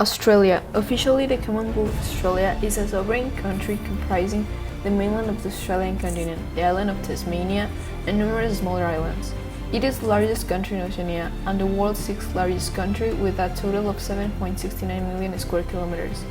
Australia. Officially, the Commonwealth of Australia is a sovereign country comprising the mainland of the Australian continent, the island of Tasmania, and numerous smaller islands. It is the largest country in Oceania and the world's sixth largest country with a total of 7.69 million square kilometers.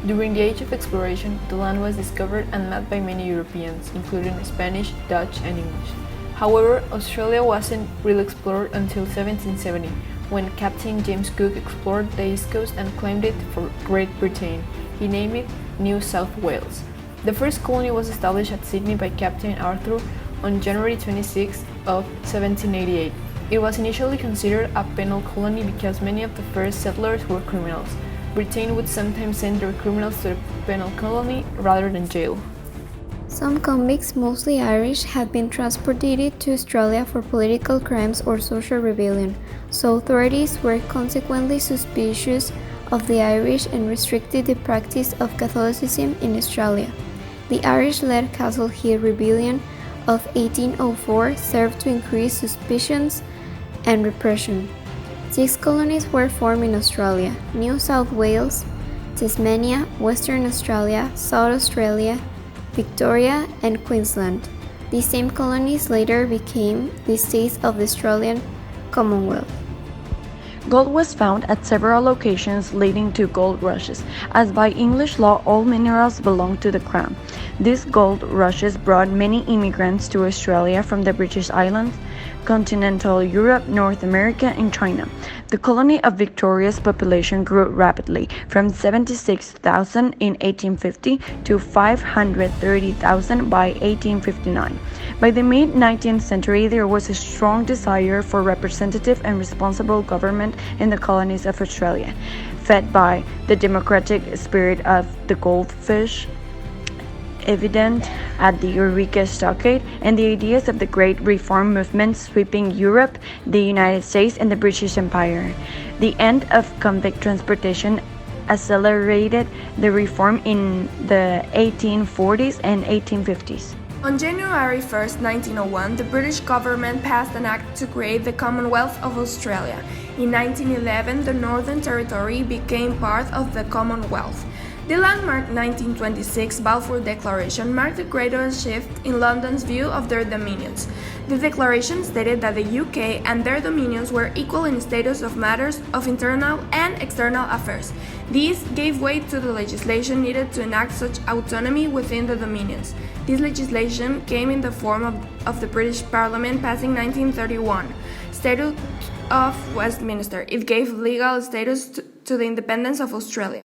During the age of exploration, the land was discovered and mapped by many Europeans, including Spanish, Dutch, and English. However, Australia wasn't really explored until 1770, when Captain James Cook explored the east coast and claimed it for Great Britain. He named it New South Wales. The first colony was established at Sydney by Captain Arthur on January 26 of 1788. It was initially considered a penal colony because many of the first settlers were criminals. Britain would sometimes send their criminals to the penal colony rather than jail. Some convicts, mostly Irish, had been transported to Australia for political crimes or social rebellion, so authorities were consequently suspicious of the Irish and restricted the practice of Catholicism in Australia. The Irish-led Castle Hill Rebellion of 1804 served to increase suspicions and repression. 6 colonies were formed in Australia: New South Wales, Tasmania, Western Australia, South Australia, Victoria, and Queensland. These same colonies later became the states of the Australian Commonwealth. Gold was found at several locations leading to gold rushes, as by English law all minerals belonged to the Crown. These gold rushes brought many immigrants to Australia from the British Islands, continental Europe, North America, and China. The colony of Victoria's population grew rapidly, from 76,000 in 1850 to 530,000 by 1859. By the mid-19th century, there was a strong desire for representative and responsible government in the colonies of Australia, fed by the democratic spirit of the goldfish, evident at the Eureka Stockade, and the ideas of the Great Reform Movement sweeping Europe, the United States, and the British Empire. The end of convict transportation accelerated the reform in the 1840s and 1850s. On January 1, 1901, the British government passed an act to create the Commonwealth of Australia. In 1911, the Northern Territory became part of the Commonwealth. The landmark 1926 Balfour Declaration marked a greater shift in London's view of their dominions. The declaration stated that the UK and their dominions were equal in status of matters of internal and external affairs. This gave way to the legislation needed to enact such autonomy within the dominions. This legislation came in the form of the British Parliament passing 1931 Statute of Westminster. It gave legal status to the independence of Australia.